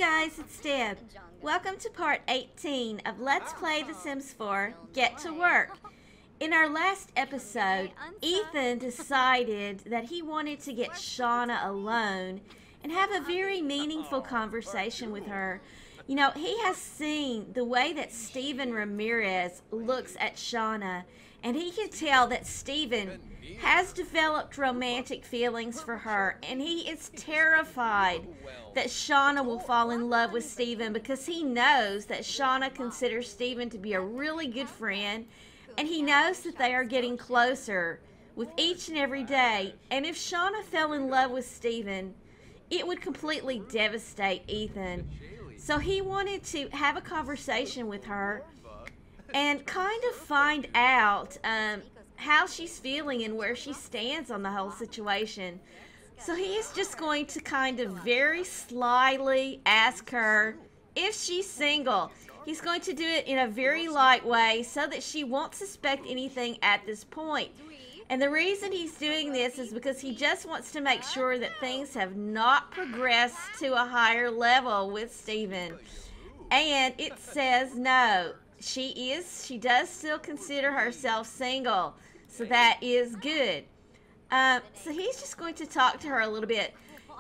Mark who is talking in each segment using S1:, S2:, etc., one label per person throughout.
S1: guys, it's Deb. Welcome to part 18 of Let's Play The Sims 4 Get to Work. In our last episode, Ethan decided that he wanted to get Shawna alone and have a very meaningful conversation with her. You know, he has seen the way that Stephen Ramirez looks at Shawna, and he can tell that Stephen has developed romantic feelings for her, and he is terrified that Shawna will fall in love with Stephen because he knows that Shawna considers Stephen to be a really good friend, and he knows that they are getting closer with each and every day. And if Shawna fell in love with Stephen, it would completely devastate Ethan. So he wanted to have a conversation with her and kind of find out how she's feeling and where she stands on the whole situation. So he's just going to kind of very slyly ask her if she's single. He's going to do it in a very light way so that she won't suspect anything at this point. And the reason he's doing this is because he just wants to make sure that things have not progressed to a higher level with Stephen. And it says no. She does still consider herself single. So that is good. So he's just going to talk to her a little bit.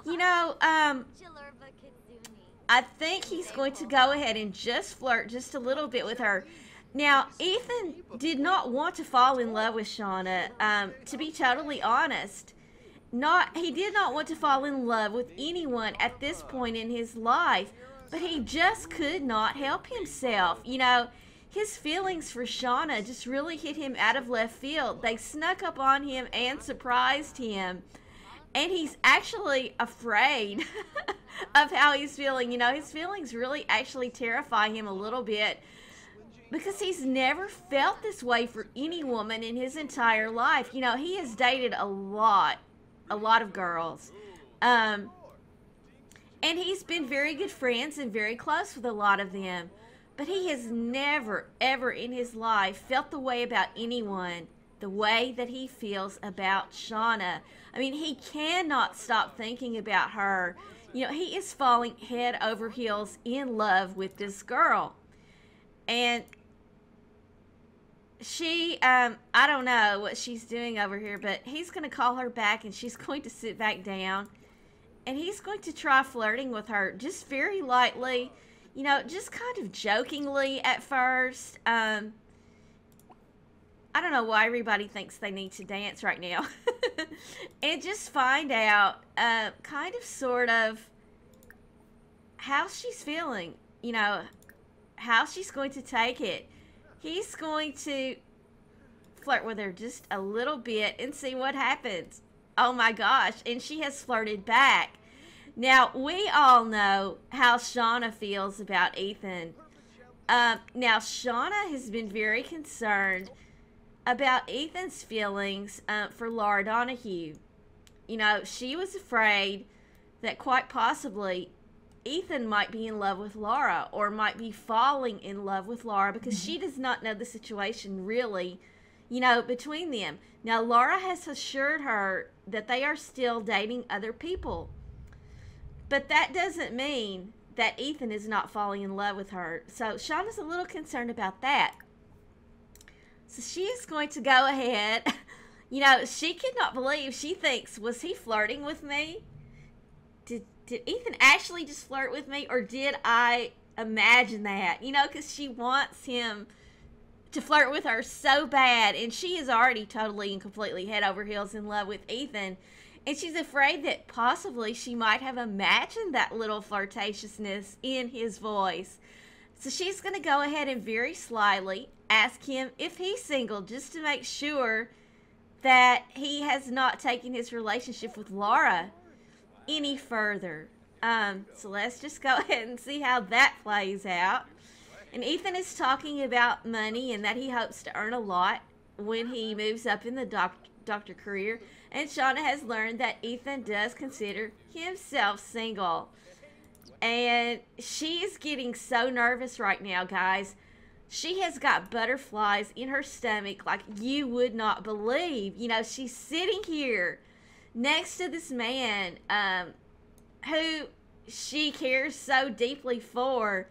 S1: You know, I think he's going to go ahead and just flirt just a little bit with her. Now, Ethan did not want to fall in love with Shawna, to be totally honest. He did not want to fall in love with anyone at this point in his life, but he just could not help himself. You know, his feelings for Shawna just really hit him out of left field. They snuck up on him and surprised him. And he's actually afraid of how he's feeling. You know, his feelings really actually terrify him a little bit because he's never felt this way for any woman in his entire life. You know, he has dated a lot of girls. And he's been very good friends and very close with a lot of them. But he has never, ever in his life felt the way about anyone the way that he feels about Shawna. I mean, he cannot stop thinking about her. You know, he is falling head over heels in love with this girl. And she, I don't know what she's doing over here, but he's going to call her back and she's going to sit back down. And he's going to try flirting with her just very lightly. You know, just kind of jokingly at first. I don't know why everybody thinks they need to dance right now. And just find out, kind of, sort of, how she's feeling. You know, how she's going to take it. He's going to flirt with her just a little bit and see what happens. Oh my gosh, and she has flirted back. Now, we all know how Shawna feels about Ethan. Now, Shawna has been very concerned about Ethan's feelings for Laura Donahue. You know, she was afraid that quite possibly Ethan might be in love with Laura or might be falling in love with Laura because she does not know the situation really, you know, between them. Now, Laura has assured her that they are still dating other people. But that doesn't mean that Ethan is not falling in love with her. So Shawna's a little concerned about that. So she is going to go ahead. You know, she cannot believe. She thinks, was he flirting with me? Did Ethan actually just flirt with me? Or did I imagine that? You know, because she wants him to flirt with her so bad. And she is already totally and completely head over heels in love with Ethan. And she's afraid that possibly she might have imagined that little flirtatiousness in his voice. So she's going to go ahead and very slyly ask him if he's single just to make sure that he has not taken his relationship with Laura any further. So let's just go ahead and see how that plays out. And Ethan is talking about money and that he hopes to earn a lot when he moves up in the doctor career. And Shawna has learned that Ethan does consider himself single. And she is getting so nervous right now, guys. She has got butterflies in her stomach like you would not believe. You know, she's sitting here next to this man who she cares so deeply for.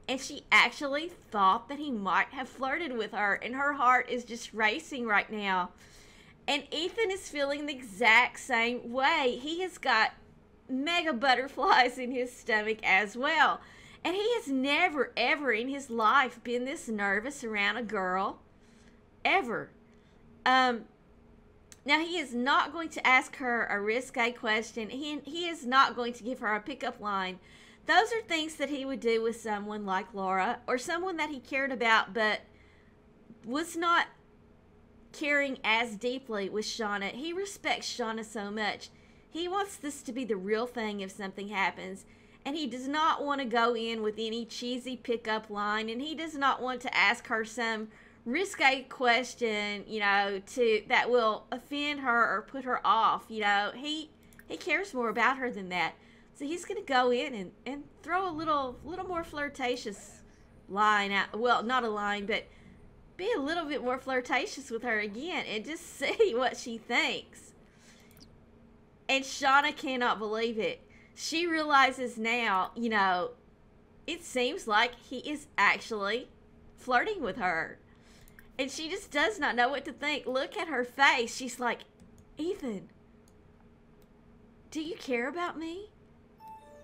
S1: And she actually thought that he might have flirted with her, and her heart is just racing right now. And Ethan is feeling the exact same way. He has got mega butterflies in his stomach as well. And he has never, ever in his life been this nervous around a girl. Ever. Now, he is not going to ask her a risque question. He is not going to give her a pickup line. Those are things that he would do with someone like Laura, or someone that he cared about but was not caring as deeply with Shawna. He respects Shawna so much. He wants this to be the real thing if something happens. And he does not want to go in with any cheesy pickup line. And he does not want to ask her some risque question, you know, that will offend her or put her off. You know, he cares more about her than that. So he's going to go in and throw a little more flirtatious line out. Well, not a line, but be a little bit more flirtatious with her again and just see what she thinks. And Shawna cannot believe it. She realizes now, you know, it seems like he is actually flirting with her. And she just does not know what to think. Look at her face. She's like, Ethan, do you care about me?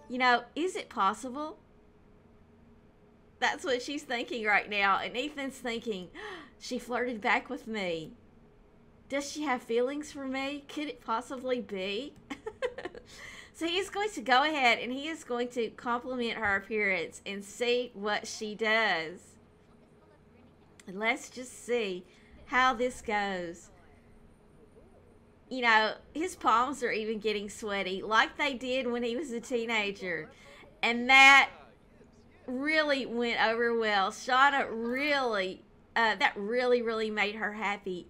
S1: You know, is it possible? That's what she's thinking right now. And Ethan's thinking, she flirted back with me. Does she have feelings for me? Could it possibly be? So he's going to go ahead and he is going to compliment her appearance and see what she does. And let's just see how this goes. You know, his palms are even getting sweaty like they did when he was a teenager. And that really went over well. Shawna really, that really made her happy.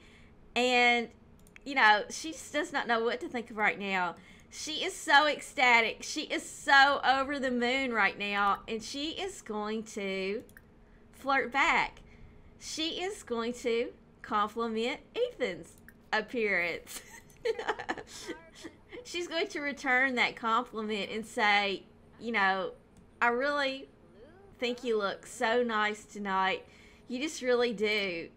S1: And, you know, she just does not know what to think of right now. She is so ecstatic. She is so over the moon right now. And she is going to flirt back. She is going to compliment Ethan's appearance. She's going to return that compliment and say, you know, I really think you look so nice tonight. You just really do.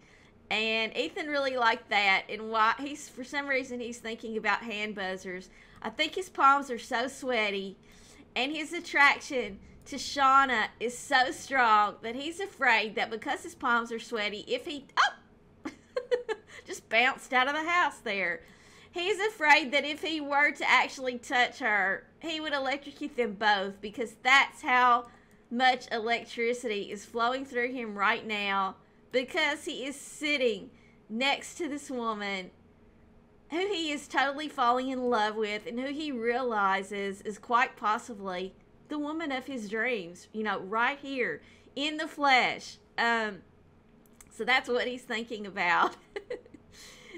S1: And Ethan really liked that. And why for some reason he's thinking about hand buzzers. I think his palms are so sweaty and his attraction to Shawna is so strong that he's afraid that because his palms are sweaty, if he just bounced out of the house there. He's afraid that if he were to actually touch her, he would electrocute them both, because that's how much electricity is flowing through him right now, because he is sitting next to this woman who he is totally falling in love with and who he realizes is quite possibly the woman of his dreams, you know, right here in the flesh. So that's what he's thinking about.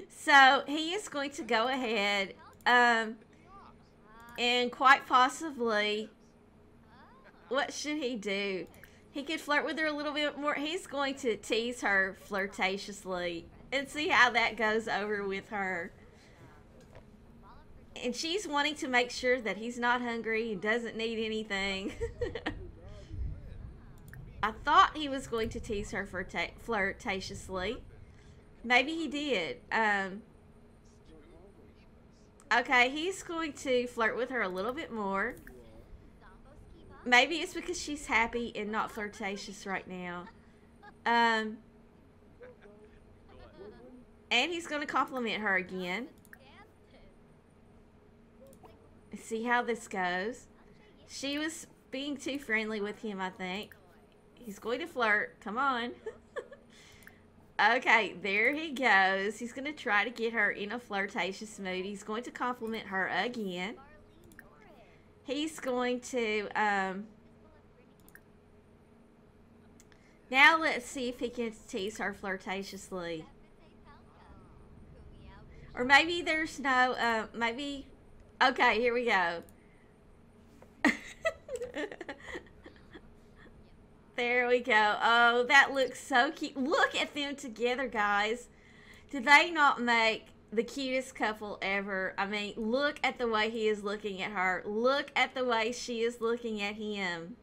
S1: So he is going to go ahead and quite possibly, what should he do? He could flirt with her a little bit more. He's going to tease her flirtatiously and see how that goes over with her. And she's wanting to make sure that he's not hungry, he doesn't need anything. I thought he was going to tease her flirtatiously. Maybe he did. Okay, he's going to flirt with her a little bit more. Maybe it's because she's happy and not flirtatious right now. And he's going to compliment her again. See how this goes. She was being too friendly with him, I think. He's going to flirt. Come on. Okay, there he goes. He's going to try to get her in a flirtatious mood. He's going to compliment her again. He's going to, now let's see if he can tease her flirtatiously. Or maybe there's no, maybe, okay, here we go. There we go. Oh, that looks so cute. Look at them together, guys. Do they not make the cutest couple ever. I mean, look at the way he is looking at her. Look at the way she is looking at him.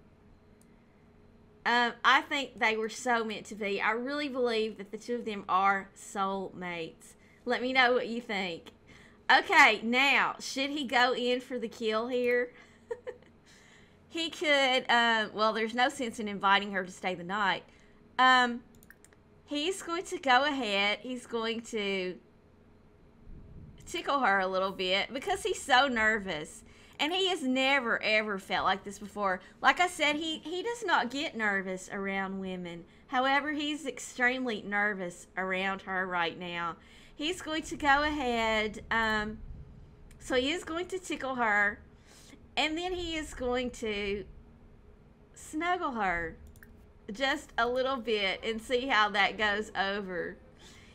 S1: I think they were so meant to be. I really believe that the two of them are soulmates. Let me know what you think. Okay, now, should he go in for the kill here? He could, well, there's no sense in inviting her to stay the night. He's going to go ahead. He's going to tickle her a little bit because he's so nervous. And he has never, ever felt like this before. Like I said, he does not get nervous around women. However, he's extremely nervous around her right now. He's going to go ahead. So he is going to tickle her. And then he is going to snuggle her just a little bit and see how that goes over.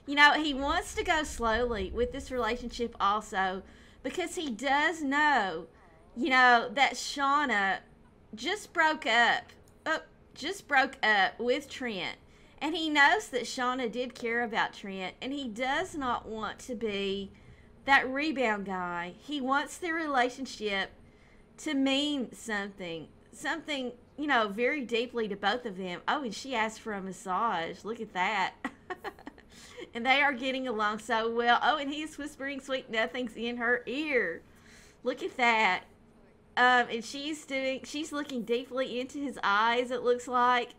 S1: You know, he wants to go slowly with this relationship also because he does know, you know, that Shawna just broke up with Trent. And he knows that Shawna did care about Trent, and he does not want to be that rebound guy. He wants their relationship to mean something, you know, very deeply to both of them. Oh, and she asked for a massage. Look at that. And they are getting along so well. Oh, and he's whispering sweet nothings in her ear. Look at that. And she's looking deeply into his eyes, it looks like.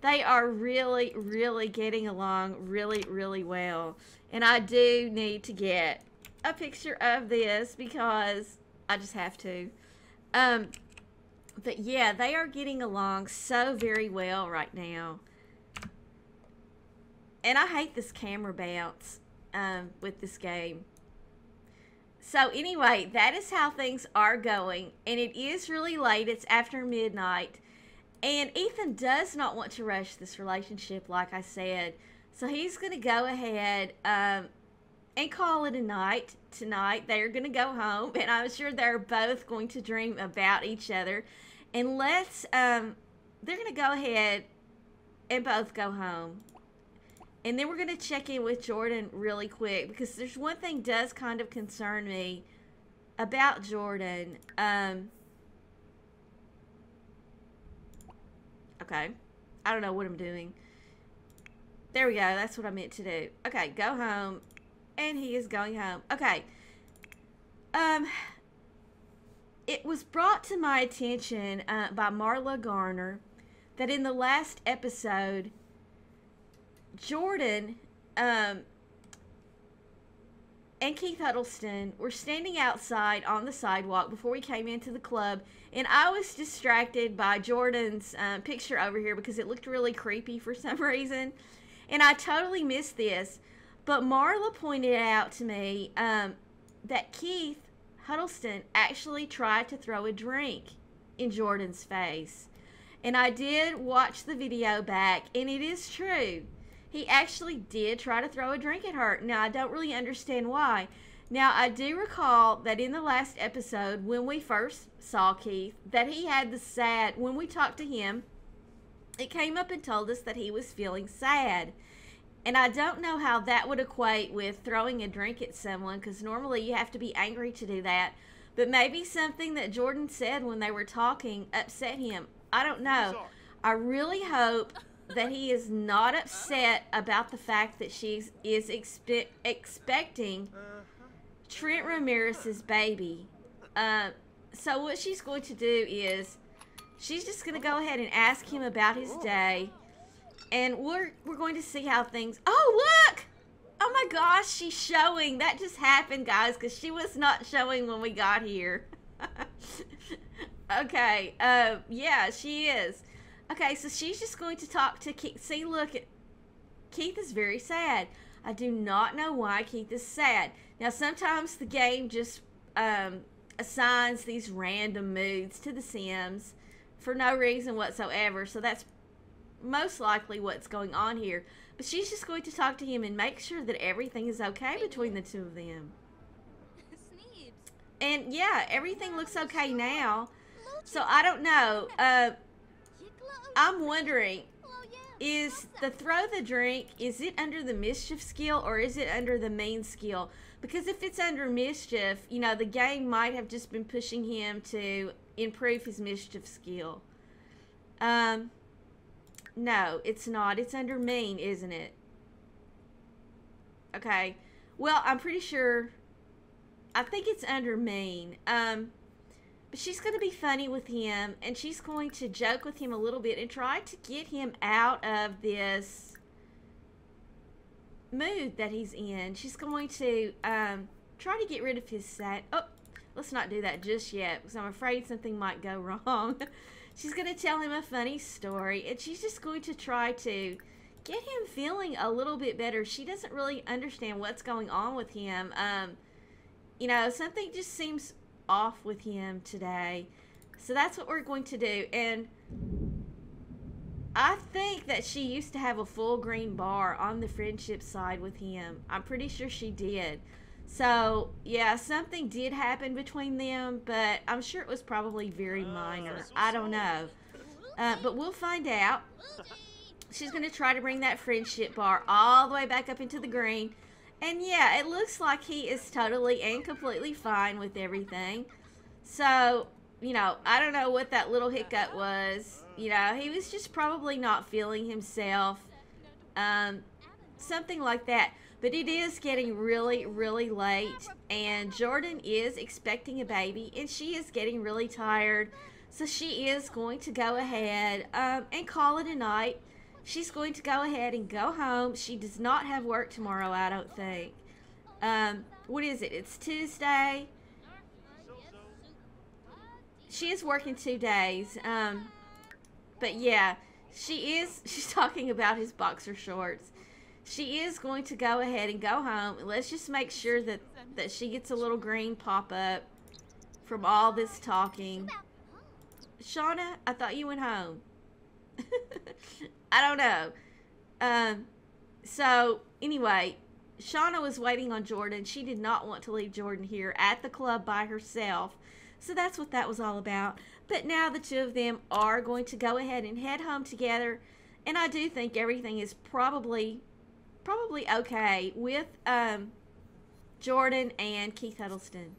S1: They are really, really getting along really, really well. And I do need to get a picture of this because I just have to. But yeah, they are getting along so very well right now. And I hate this camera bounce with this game. So anyway, that is how things are going. And it is really late. It's after midnight. And Ethan does not want to rush this relationship, like I said. So he's going to go ahead and call it a night tonight. They're going to go home. And I'm sure they're both going to dream about each other. And they're going to go ahead and both go home. And then we're going to check in with Jordan really quick because there's one thing does kind of concern me about Jordan. Okay. I don't know what I'm doing. There we go. That's what I meant to do. Okay, go home. And he is going home. Okay. It was brought to my attention by Marla Garner that in the last episode, Jordan and Keith Huddleston were standing outside on the sidewalk before we came into the club, and I was distracted by Jordan's picture over here because it looked really creepy for some reason, and I totally missed this. But Marla pointed out to me that Keith Huddleston actually tried to throw a drink in Jordan's face, and I did watch the video back, and it is true. He actually did try to throw a drink at her. Now, I don't really understand why. Now, I do recall that in the last episode, when we first saw Keith, that he had the sad, when we talked to him, it came up and told us that he was feeling sad. And I don't know how that would equate with throwing a drink at someone, because normally you have to be angry to do that. But maybe something that Jordan said when they were talking upset him. I don't know. I really hope that he is not upset about the fact that she is expecting Trent Ramirez's baby. So what she's going to do is she's just going to go ahead and ask him about his day, and we're going to see how things. Oh, look! Oh my gosh, she's showing. That just happened, guys, because she was not showing when we got here. Okay. Yeah, she is. Okay, so she's just going to talk to Keith. See, look, Keith is very sad. I do not know why Keith is sad. Now, sometimes the game just assigns these random moods to the Sims for no reason whatsoever. So that's most likely what's going on here. But she's just going to talk to him and make sure that everything is okay between the two of them. And yeah, everything looks okay now. So I don't know. I'm wondering, is the throw the drink, is it under the mischief skill or is it under the mean skill? Because if it's under mischief, you know, the game might have just been pushing him to improve his mischief skill. No, it's not. It's under mean, isn't it? Okay. Well, I'm pretty sure. I think it's under mean. But she's going to be funny with him, and she's going to joke with him a little bit and try to get him out of this mood that he's in. She's going to try to get rid of his sad. Oh, let's not do that just yet, because I'm afraid something might go wrong. She's going to tell him a funny story, and she's just going to try to get him feeling a little bit better. She doesn't really understand what's going on with him. You know, something just seems off with him today. So that's what we're going to do. And I think that she used to have a full green bar on the friendship side with him. I'm pretty sure she did. So, yeah, something did happen between them, but I'm sure it was probably very minor. I don't know. But we'll find out. She's going to try to bring that friendship bar all the way back up into the green. And, yeah, it looks like he is totally and completely fine with everything. So, you know, I don't know what that little hiccup was. You know, he was just probably not feeling himself. Something like that. But it is getting really, really late, and Jordan is expecting a baby, and she is getting really tired. So she is going to go ahead and call it a night. She's going to go ahead and go home. She does not have work tomorrow, I don't think. What is it? It's Tuesday. She is working 2 days. But yeah, she's talking about his boxer shorts. She is going to go ahead and go home. Let's just make sure that she gets a little green pop-up from all this talking. Shawna, I thought you went home. I don't know. So, anyway, Shawna was waiting on Jordan. She did not want to leave Jordan here at the club by herself. So that's what that was all about. But now the two of them are going to go ahead and head home together. And I do think everything is probably okay with Jordan and Keith Huddleston.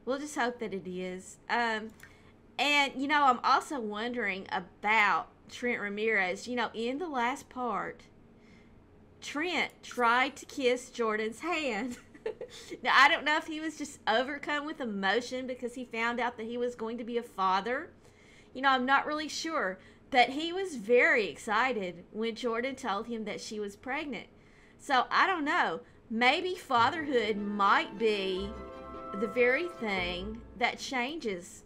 S1: We'll just hope that it is. And, you know, I'm also wondering about Trent Ramirez. You know, in the last part, Trent tried to kiss Jordan's hand. Now, I don't know if he was just overcome with emotion because he found out that he was going to be a father. You know, I'm not really sure. But he was very excited when Jordan told him that she was pregnant. So, I don't know. Maybe fatherhood might be the very thing that changes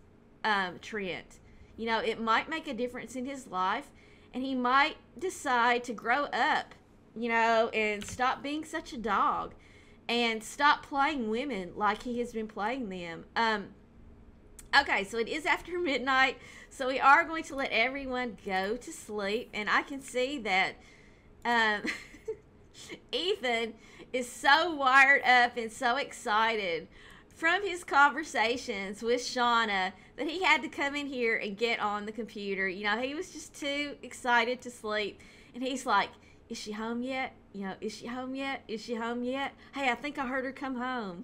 S1: Trent. You know, it might make a difference in his life. And he might decide to grow up, you know, and stop being such a dog. And stop playing women like he has been playing them. Okay, so it is after midnight, so we are going to let everyone go to sleep, and I can see that Ethan is so wired up and so excited from his conversations with Shawna that he had to come in here and get on the computer. You know, he was just too excited to sleep, and he's like, is she home yet? You know, is she home yet? Is she home yet? Hey, I think I heard her come home.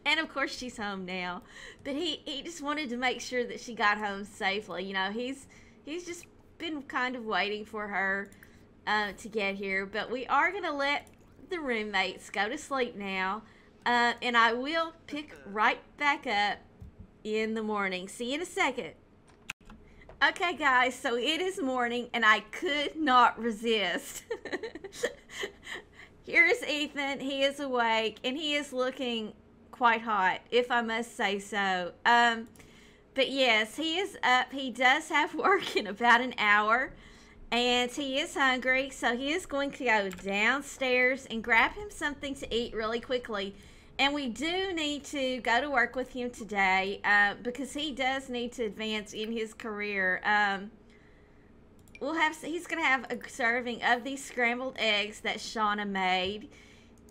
S1: And of course she's home now. But he just wanted to make sure that she got home safely. You know, he's just been kind of waiting for her to get here. But we are going to let the roommates go to sleep now. And I will pick right back up in the morning. See you in a second. Okay, guys, so it is morning, and I could not resist. Here's Ethan. He is awake, and he is looking quite hot, if I must say so. But yes, he is up. He does have work in about an hour, and he is hungry, so he is going to go downstairs and grab him something to eat really quickly. And we do need to go to work with him today because he does need to advance in his career. He's going to have a serving of these scrambled eggs that Shawna made.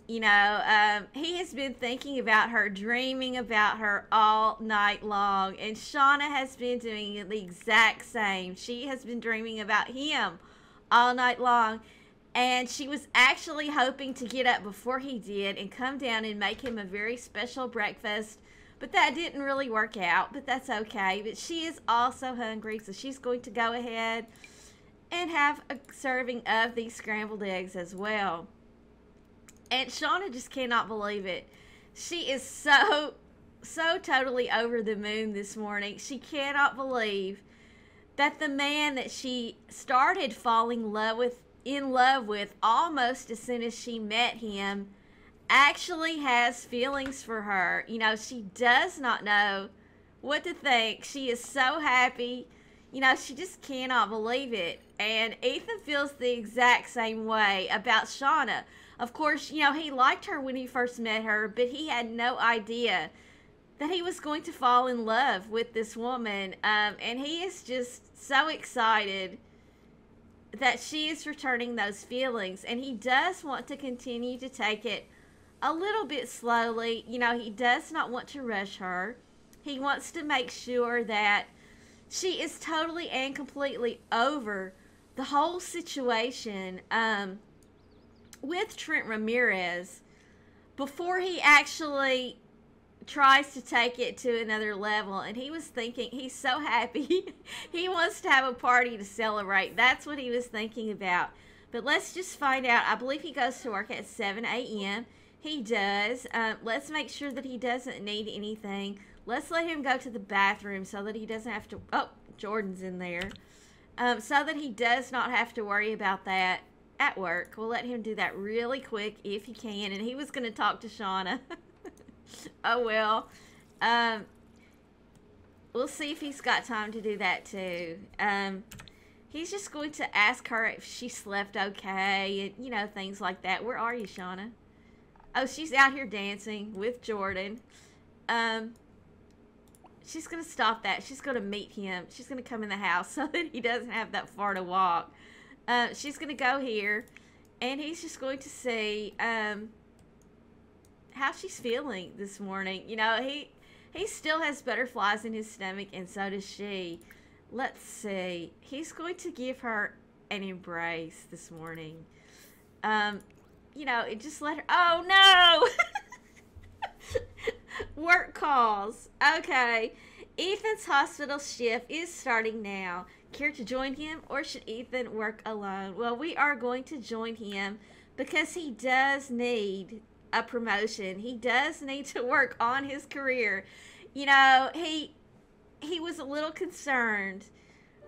S1: You know, he has been thinking about her, dreaming about her all night long. And Shawna has been doing the exact same. She has been dreaming about him all night long. And she was actually hoping to get up before he did and come down and make him a very special breakfast. But that didn't really work out, but that's okay. But she is also hungry, so she's going to go ahead and have a serving of these scrambled eggs as well. And Shawna just cannot believe it. She is so totally over the moon this morning. She cannot believe that the man that she started falling in love with almost as soon as she met him actually has feelings for her. You know, she does not know what to think. She is so happy. You know, she just cannot believe it. And Ethan feels the exact same way about Shawna. Of course, you know, he liked her when he first met her, but he had no idea that he was going to fall in love with this woman. And he is just so excited that she is returning those feelings. And he does want to continue to take it a little bit slowly. You know, he does not want to rush her. He wants to make sure that she is totally and completely over the whole situation with Trent Ramirez before he actually tries to take it to another level. And he was thinking, he's so happy. He wants to have a party to celebrate. That's what he was thinking about. But let's just find out. I believe he goes to work at 7 a.m. He does. Let's make sure that he doesn't need anything. Let's let him go to the bathroom so that he doesn't have to... Oh, Jordan's in there. So that he does not have to worry about that at work. We'll let him do that really quick if he can. And he was going to talk to Shawna. Oh, well. We'll see if he's got time to do that, too. He's just going to ask her if she slept okay. And, you know, things like that. Where are you, Shawna? Oh, she's out here dancing with Jordan. She's going to stop that. She's going to meet him. She's going to come in the house so that he doesn't have that far to walk. She's going to go here. And he's just going to see how she's feeling this morning. You know, he still has butterflies in his stomach, and so does she. Let's see. He's going to give her an embrace this morning. You know, it just let her... Oh, no! Work calls. Okay. Ethan's hospital shift is starting now. Care to join him, or should Ethan work alone? Well, we are going to join him because he does need a promotion. He does need to work on his career. You know, he was a little concerned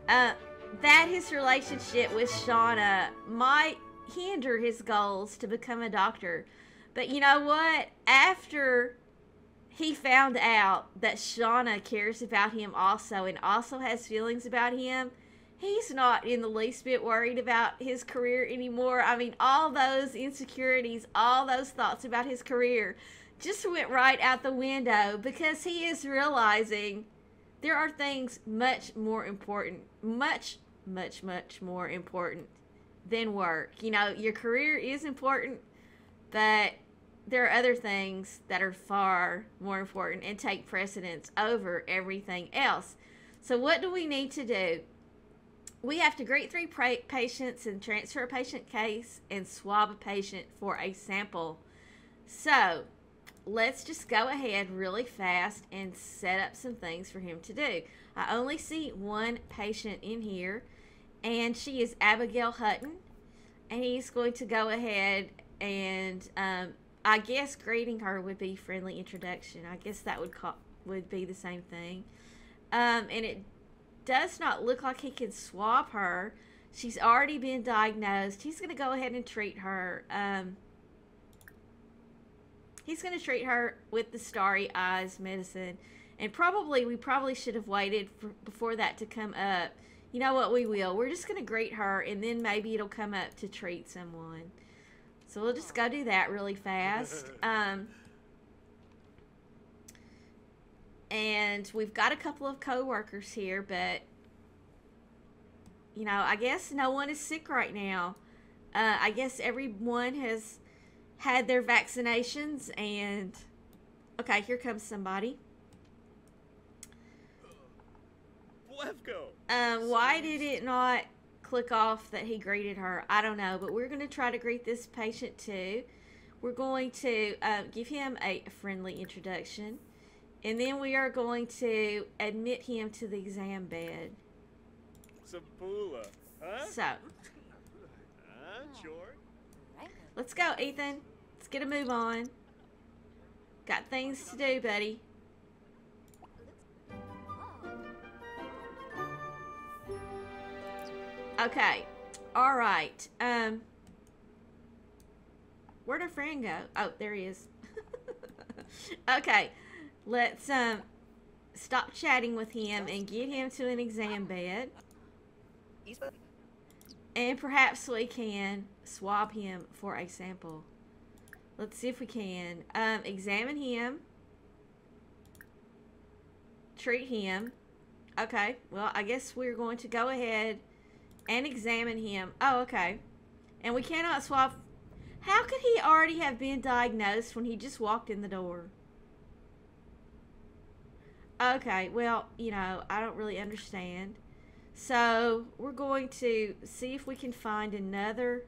S1: that his relationship with Shawna might hinder his goals to become a doctor. But you know what? After he found out that Shawna cares about him also and also has feelings about him, he's not in the least bit worried about his career anymore. I mean, all those insecurities, all those thoughts about his career just went right out the window because he is realizing there are things much more important, much more important than work. You know, your career is important, but there are other things that are far more important and take precedence over everything else. So what do we need to do? We have to greet 3 patients and transfer a patient case and swab a patient for a sample. So let's just go ahead really fast and set up some things for him to do. I only see 1 patient in here, and she is Abigail Hutton. And he's going to go ahead and, I guess greeting her would be friendly introduction. I guess that would be the same thing. And it does not look like he can swab her. She's already been diagnosed. He's going to go ahead and treat her. He's going to treat her with the Starry Eyes medicine. And we probably should have waited before that to come up. You know what? We will. We're just going to greet her, and then maybe it'll come up to treat someone. So we'll just go do that really fast. And we've got a couple of co-workers here, but, you know, I guess no one is sick right now. I guess everyone has had their vaccinations, and, okay, here comes somebody. Why did it not click off that he greeted her. I don't know, but we're going to try to greet this patient too. We're going to give him a friendly introduction, and then we are going to admit him to the exam bed.
S2: Sabula, huh?
S1: So,
S2: Sure.
S1: let's go, Ethan. Let's get a move on. Got things to do, buddy. Okay. All right. Where'd our friend go? Oh, there he is. Okay. Let's stop chatting with him and get him to an exam bed. And perhaps we can swab him for a sample. Let's see if we can. Examine him. Treat him. Okay. Well, I guess we're going to go ahead and examine him. Oh, okay. And we cannot swab. How could he already have been diagnosed when he just walked in the door? Okay. Well, you know, I don't really understand. So we're going to see if we can find another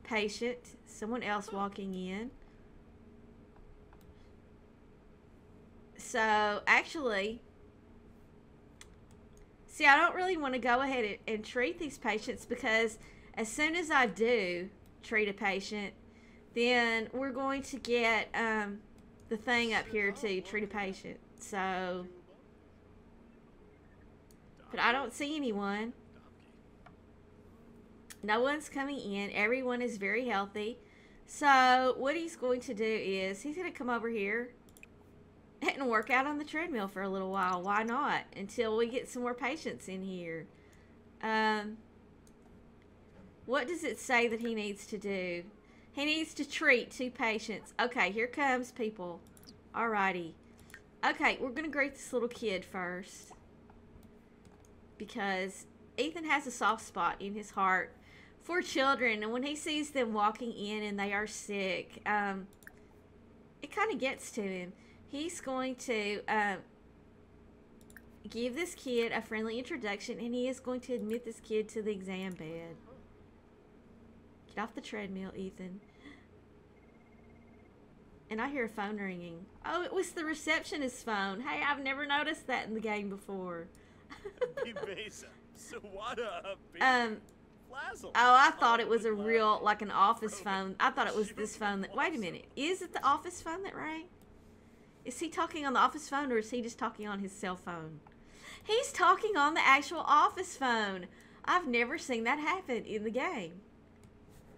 S1: patient, someone else walking in. So actually, see, I don't really want to go ahead and treat these patients, because as soon as I do treat a patient, then we're going to get the thing up here to treat a patient. So, but I don't see anyone. No one's coming in. Everyone is very healthy. So what he's going to do is he's going to come over here and work out on the treadmill for a little while. Why not? Until we get some more patients in here. What does it say that he needs to do? He needs to treat 2 patients. Okay, here comes people. Alrighty. Okay, we're going to greet this little kid first, because Ethan has a soft spot in his heart for children, and when he sees them walking in and they are sick, it kind of gets to him. He's going to give this kid a friendly introduction, and he is going to admit this kid to the exam bed. Get off the treadmill, Ethan. And I hear a phone ringing. Oh, it was the receptionist's phone. Hey, I've never noticed that in the game before. Oh, I thought it was a real, like an office phone. I thought it was this phone that, wait a minute. Is it the office phone that rang? Is he talking on the office phone, or is he just talking on his cell phone? He's talking on the actual office phone. I've never seen that happen in the game.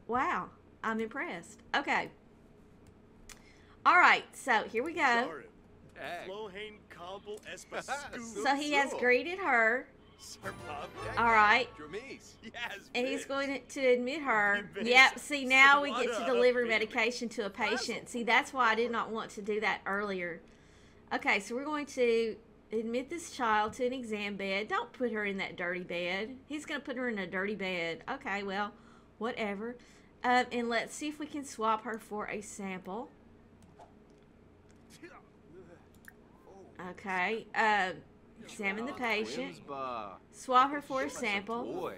S1: Wow. I'm impressed. Okay. All right. So here we go. So he has greeted her. All right. And he's going to admit her. Yep. See, now we get to deliver medication to a patient. See, that's why I did not want to do that earlier. Okay, so we're going to admit this child to an exam bed. Don't put her in that dirty bed. He's going to put her in a dirty bed. Okay, well, whatever. And let's see if we can swap her for a sample. Okay. Examine the patient. Swap her for a sample.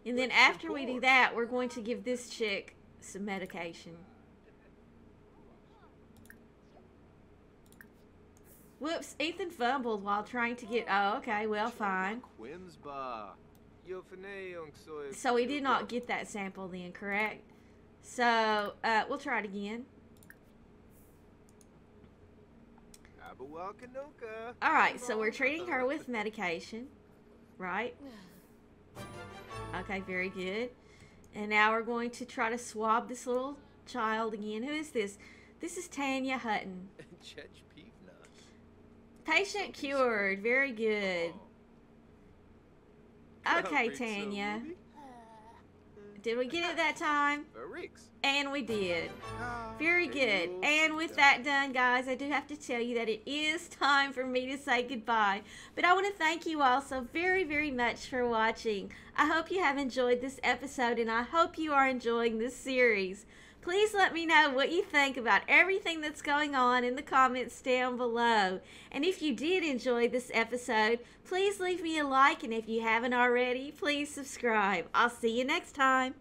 S1: And then after we do that, we're going to give this chick some medication. Whoops, Ethan fumbled while trying to get... Oh, okay, well, fine. So we did not get that sample then, correct? So, we'll try it again. Alright, so we're treating her with medication, right? Okay, very good. And now we're going to try to swab this little child again. Who is this? This is Tanya Hutton. Patient cured. Very good. Okay, Tanya. Did we get it that time? And we did. Very good. And with that done, guys, I do have to tell you that it is time for me to say goodbye. But I want to thank you all so very, very much for watching. I hope you have enjoyed this episode, and I hope you are enjoying this series. Please let me know what you think about everything that's going on in the comments down below. And if you did enjoy this episode, please leave me a like, and if you haven't already, please subscribe. I'll see you next time.